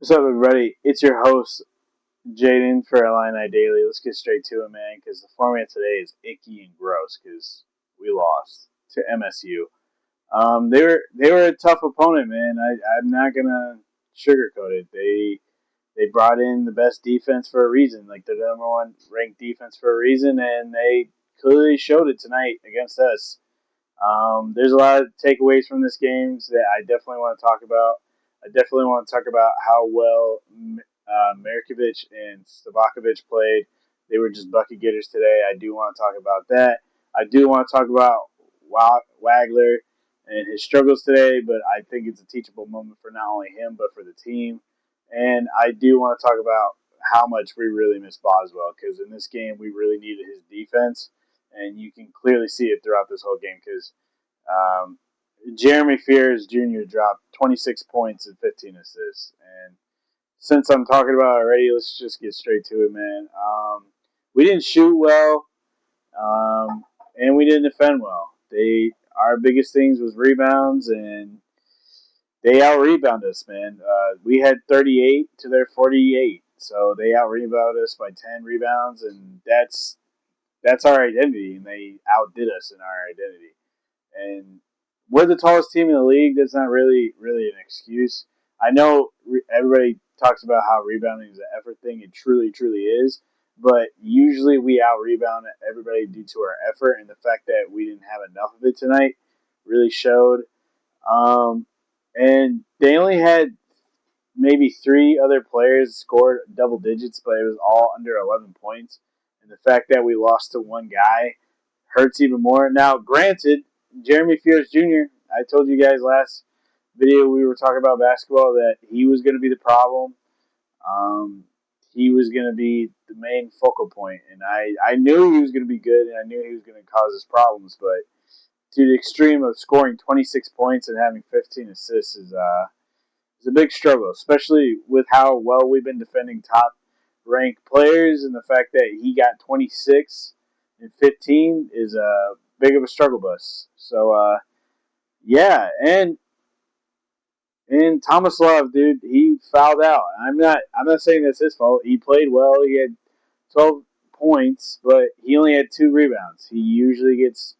What's up, everybody? It's your host, Jaden for Illini Daily. Let's get straight to it, man, because the format today is icky and gross because we lost to MSU. They were a tough opponent, man. I'm not gonna sugarcoat it. They brought in the best defense for a reason, like the number one ranked defense for a reason, and they clearly showed it tonight against us. There's a lot of takeaways from this game that I definitely want to talk about. I definitely want to talk about how well Merkovich and Stavakovic played. They were just bucket getters today. I do want to talk about that. I do want to talk about Waggler and his struggles today, but I think it's a teachable moment for not only him, but for the team. And I do want to talk about how much we really miss Boswell, because in this game we really needed his defense, and you can clearly see it throughout this whole game because um, Jeremy Fears Jr. dropped 26 points and 15 assists. And since I'm talking about it already, let's just get straight to it, man. We didn't shoot well, and we didn't defend well. Our biggest things was rebounds, and they out rebounded us, man. We had 38 to their 48, so they out rebounded us by 10 rebounds, and that's our identity, and they outdid us in our identity. And we're the tallest team in the league. That's not really an excuse. I know everybody talks about how rebounding is an effort thing. It truly is. But usually we out rebound everybody due to our effort, and the fact that we didn't have enough of it tonight really showed. Um, and they only had maybe three other players scored double digits, but it was all under 11 points. And the fact that we lost to one guy hurts even more. Now, granted, Jeremy Fears Jr., I told you guys last video we were talking about basketball that he was going to be the problem. Um, he was going to be the main focal point, and I knew he was going to be good, and I knew he was going to cause us problems, but to the extreme of scoring 26 points and having 15 assists is a big struggle, especially with how well we've been defending top ranked players, and the fact that he got 26 and 15 is a big of a struggle bus. So yeah, and Thomas Love, dude, he fouled out. I'm not saying that's his fault. He played well. He had 12 points, but he only had 2 rebounds. He usually gets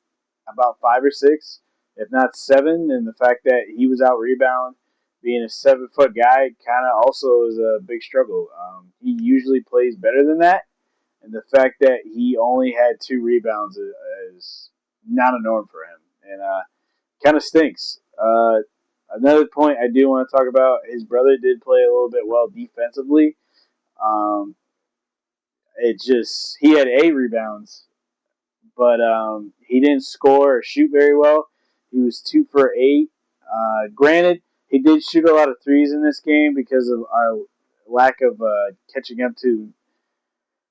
about 5 or 6, if not 7. And the fact that he was out rebound, being a 7-foot guy, kind of also is a big struggle. He usually plays better than that, and the fact that he only had 2 rebounds is not a norm for him, and kind of stinks. Another point I do want to talk about: his brother did play a little bit well defensively. Um, it just he had 8 rebounds, but he didn't score or shoot very well. He was 2 for 8. Granted, he did shoot a lot of threes in this game because of our lack of catching up to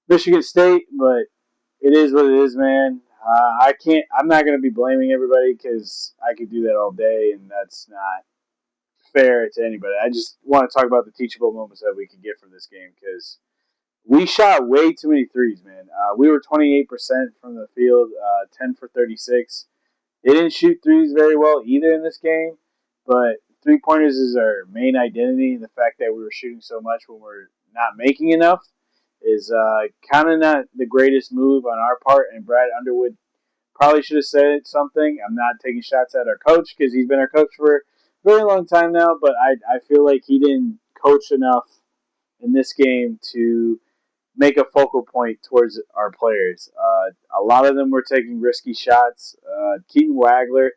Michigan State, but it is what it is, man. I can't. I'm not going to be blaming everybody because I could do that all day, and that's not fair to anybody. I just want to talk about the teachable moments that we could get from this game because we shot way too many threes, man. We were 28% from the field, 10 for 36. They didn't shoot threes very well either in this game, but 3-pointers is our main identity. And the fact that we were shooting so much when we're not making enough is kind of not the greatest move on our part. And Brad Underwood probably should have said something. I'm not taking shots at our coach because he's been our coach for a very long time now, but I feel like he didn't coach enough in this game to make a focal point towards our players. A lot of them were taking risky shots. Keaton Waggler,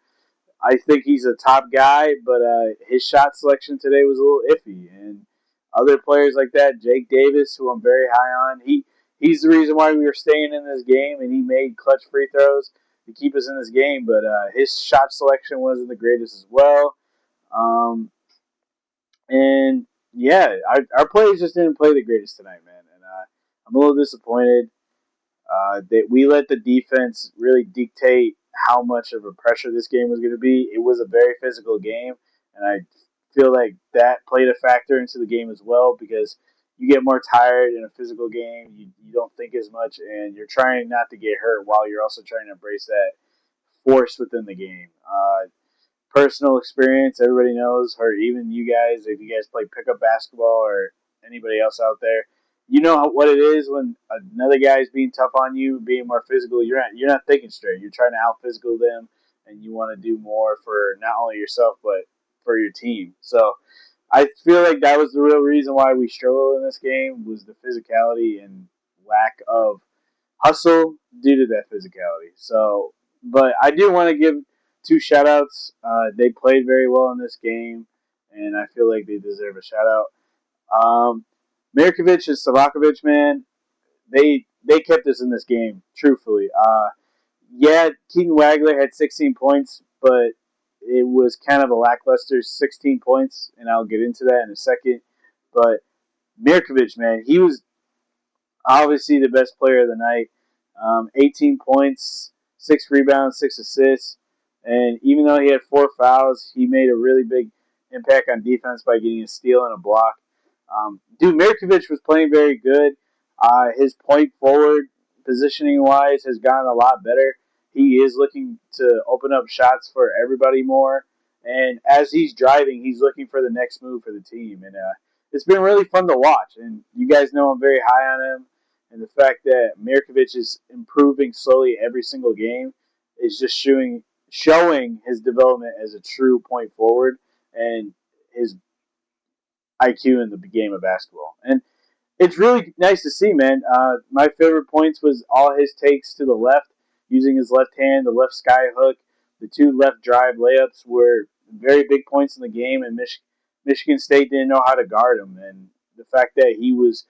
I think he's a top guy, but his shot selection today was a little iffy. And other players like that, Jake Davis, who I'm very high on, he's the reason why we were staying in this game, and he made clutch free throws to keep us in this game. But his shot selection wasn't the greatest as well. Um, and yeah, our players just didn't play the greatest tonight, man. And I'm a little disappointed that we let the defense really dictate how much of a pressure this game was going to be. It was a very physical game, and I feel like that played a factor into the game as well because you get more tired in a physical game. You don't think as much, and you're trying not to get hurt while you're also trying to embrace that force within the game. personal experience. Everybody knows, or even you guys, if you guys play pickup basketball or anybody else out there, you know what it is when another guy is being tough on you, being more physical. You're not thinking straight. You're trying to out physical them, and you want to do more for not only yourself but for your team. So I feel like that was the real reason why we struggled in this game was the physicality and lack of hustle due to that physicality. So, but I do want to give two shout outs. They played very well in this game, and I feel like they deserve a shout out. Mirkovic and Savakovic, man, they kept us in this game, truthfully. Yeah, Keaton Waggler had 16 points, but it was kind of a lackluster 16 points, and I'll get into that in a second. But Mirkovic, man, he was obviously the best player of the night. 18 points, 6 rebounds, 6 assists, and even though he had 4 fouls, he made a really big impact on defense by getting a steal and a block. Dude, Mirkovic was playing very good. His point forward positioning wise has gotten a lot better. He is looking to open up shots for everybody more. And as he's driving, he's looking for the next move for the team. And it's been really fun to watch. And you guys know I'm very high on him. And the fact that Mirkovic is improving slowly every single game is just showing his development as a true point forward and his IQ in the game of basketball. And it's really nice to see, man. My favorite points was all his takes to the left, using his left hand, the left sky hook, the two left drive layups were very big points in the game, and Michigan State didn't know how to guard him. And the fact that he was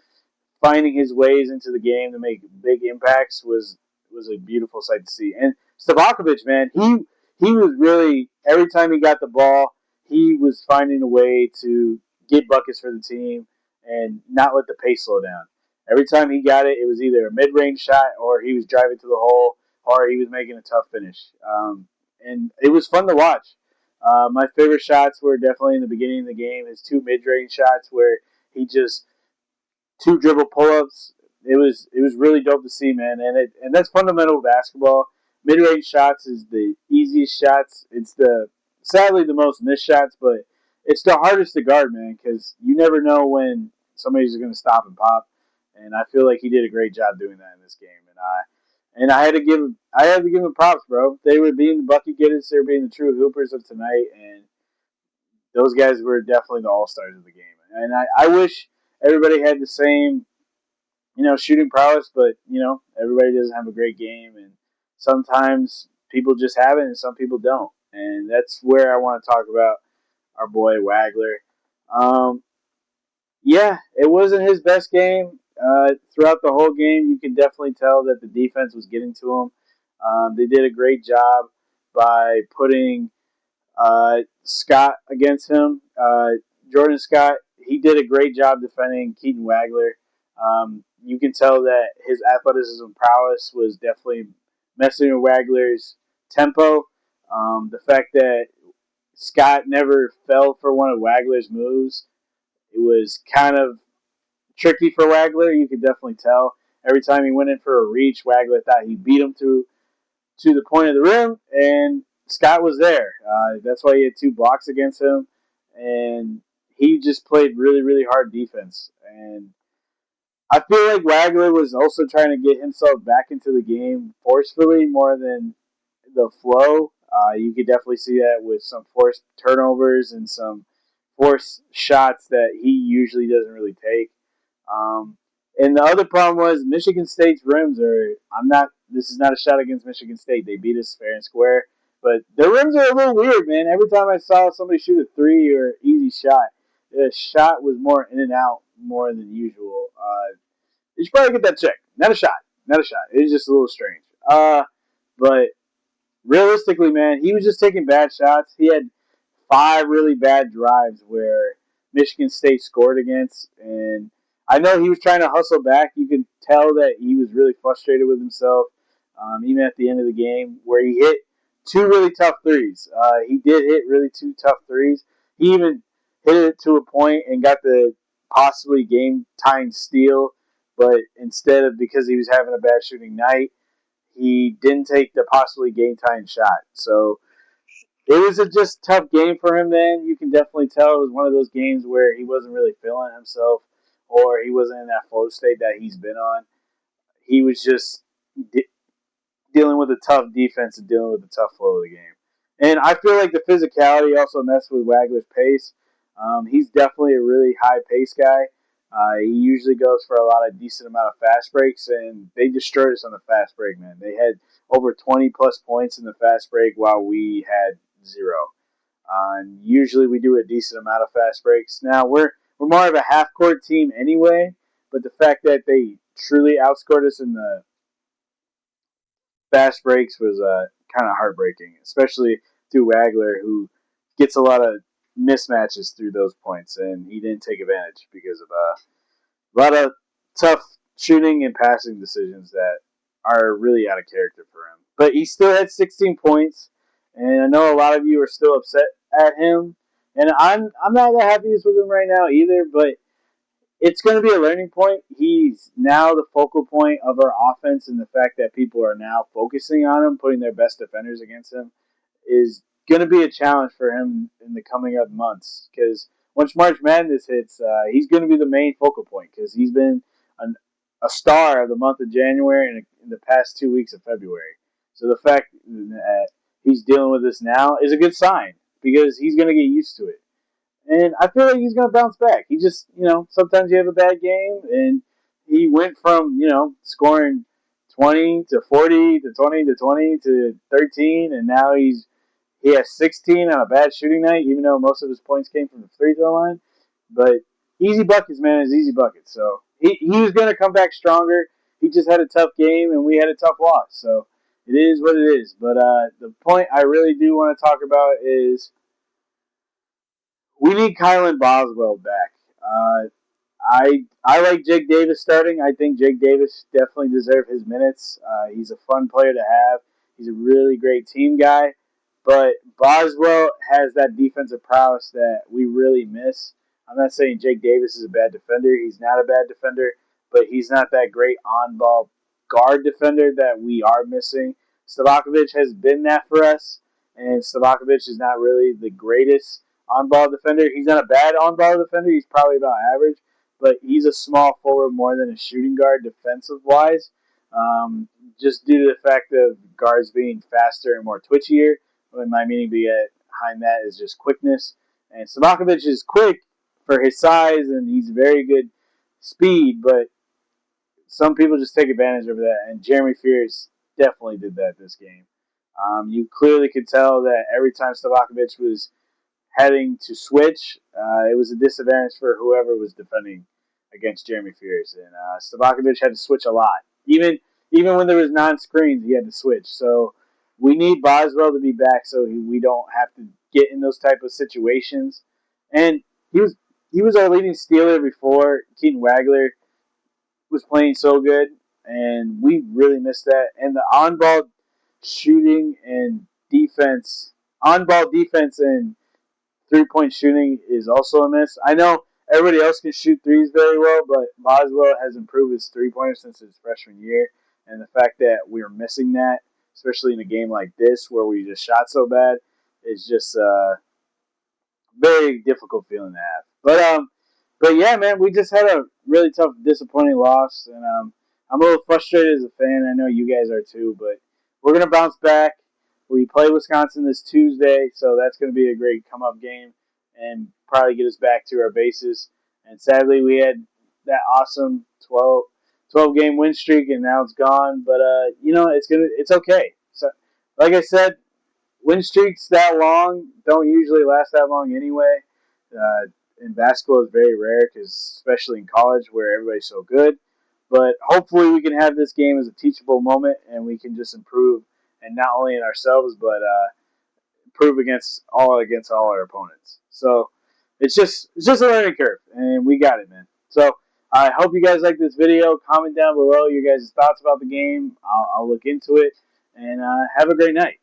finding his ways into the game to make big impacts was a beautiful sight to see. And Stavakovic, man, he was really every time he got the ball, he was finding a way to get buckets for the team and not let the pace slow down. Every time he got it, it was either a mid-range shot or he was driving to the hole or he was making a tough finish. And it was fun to watch. My favorite shots were definitely in the beginning of the game. His two mid-range shots where he just two dribble pull-ups. It was really dope to see, man. And that's fundamental basketball. Mid-range shots is the easiest shots. It's the sadly the most missed shots, but it's the hardest to guard, man, because you never know when somebody's going to stop and pop. And I feel like he did a great job doing that in this game. And I had to give him props, bro. They were being the bucket getters. They were being the true hoopers of tonight, and those guys were definitely the all stars of the game. And I wish everybody had the same, shooting prowess, but everybody doesn't have a great game, and sometimes people just have it, and some people don't. And that's where I want to talk about our boy Waggler. Um, yeah, it wasn't his best game. Throughout the whole game, you can definitely tell that the defense was getting to him. They did a great job by putting Scott against him. Jordan Scott, he did a great job defending Keaton Waggler. You can tell that his athleticism prowess was definitely messing with Waggler's tempo. The fact that Scott never fell for one of Waggler's moves, it was kind of tricky for Waggler. You could definitely tell. Every time he went in for a reach, Waggler thought he beat him to the point of the rim, and Scott was there. That's why he had two blocks against him, and he just played really, really hard defense. And I feel like Waggler was also trying to get himself back into the game forcefully more than the flow. You could definitely see that with some forced turnovers and some forced shots that he usually doesn't really take. Um, and the other problem was Michigan State's rims are. I'm not. This is not a shot against Michigan State. They beat us fair and square, but their rims are a little weird, man. Every time I saw somebody shoot a three or easy shot, the shot was more in and out more than usual. You should probably get that checked. Not a shot. Not a shot. It was just a little strange. But realistically, man, he was just taking bad shots. He had five really bad drives where Michigan State scored against, and I know he was trying to hustle back. You could tell that he was really frustrated with himself, even at the end of the game, where he hit two really tough threes. He did hit really two tough threes. He even hit it to a point and got the possibly game-tying steal, but instead of because he was having a bad shooting night, he didn't take the possibly game-tying shot. So it was a just tough game for him. Then you can definitely tell it was one of those games where he wasn't really feeling himself, or he wasn't in that flow state that he's been on. He was just dealing with a tough defense and dealing with the tough flow of the game. And I feel like the physicality also messed with Waggler's pace. He's definitely a really high pace guy. He usually goes for a lot of decent amount of fast breaks, and they destroyed us on the fast break, man. They had over 20 plus points in the fast break while we had zero. And usually we do a decent amount of fast breaks. Now we're more of a half court team anyway, but the fact that they truly outscored us in the fast breaks was kind of heartbreaking, especially through Waggler, who gets a lot of mismatches through those points, and he didn't take advantage because of a lot of tough shooting and passing decisions that are really out of character for him. But he still had 16 points, and I know a lot of you are still upset at him, and I'm not that happy with him right now either, but it's going to be a learning point. He's now the focal point of our offense, and the fact that people are now focusing on him, putting their best defenders against him, is going to be a challenge for him in the coming up months. Because once March Madness hits, he's going to be the main focal point because he's been a star of the month of January and in the past 2 weeks of February. So the fact that he's dealing with this now is a good sign because he's going to get used to it. And I feel like he's going to bounce back. He just, sometimes you have a bad game, and he went from, scoring 20 to 40 to 20 to 20 to 13, and now he has 16 on a bad shooting night, even though most of his points came from the free throw line. But easy buckets, man, is easy buckets. So he was going to come back stronger. He just had a tough game, and we had a tough loss. So it is what it is. But the point I really do want to talk about is we need Kylan Boswell back. I like Jake Davis starting. I think Jake Davis definitely deserves his minutes. He's a fun player to have. He's a really great team guy. But Boswell has that defensive prowess that we really miss. I'm not saying Jake Davis is a bad defender. He's not a bad defender, but he's not that great on-ball guard defender that we are missing. Stavakovic has been that for us, and Stavakovic is not really the greatest on-ball defender. He's not a bad on-ball defender. He's probably about average, but he's a small forward more than a shooting guard defensive-wise, just due to the fact of guards being faster and more twitchier. My meaning behind that is just quickness. And Stavakovic is quick for his size, and he's very good speed, but some people just take advantage of that, and Jeremy Fears definitely did that this game. You clearly could tell that every time Stavakovic was having to switch, it was a disadvantage for whoever was defending against Jeremy Fears. And Stavakovic had to switch a lot. Even when there was non-screens, he had to switch. So we need Boswell to be back so we don't have to get in those type of situations. And he was our leading stealer before Keaton Waggler was playing so good, and we really missed that. And the on-ball shooting and defense, on-ball defense and three-point shooting is also a miss. I know everybody else can shoot threes very well, but Boswell has improved his three-pointer since his freshman year, and the fact that we're missing that, especially in a game like this where we just shot so bad, is just very difficult feeling to have. But yeah, man, we just had a really tough, disappointing loss, and I'm a little frustrated as a fan. I know you guys are too, but we're gonna bounce back. We play Wisconsin this Tuesday, so that's gonna be a great come-up game and probably get us back to our bases. And sadly, we had that awesome 12 game win streak, and now it's gone. But it's okay. So, like I said, win streaks that long don't usually last that long anyway. In basketball, it's very rare, because especially in college where everybody's so good. But hopefully, we can have this game as a teachable moment, and we can just improve, and not only in ourselves, but improve against all our opponents. So it's just a learning curve, and we got it, man. So I hope you guys like this video. Comment down below your guys' thoughts about the game. I'll look into it, and have a great night.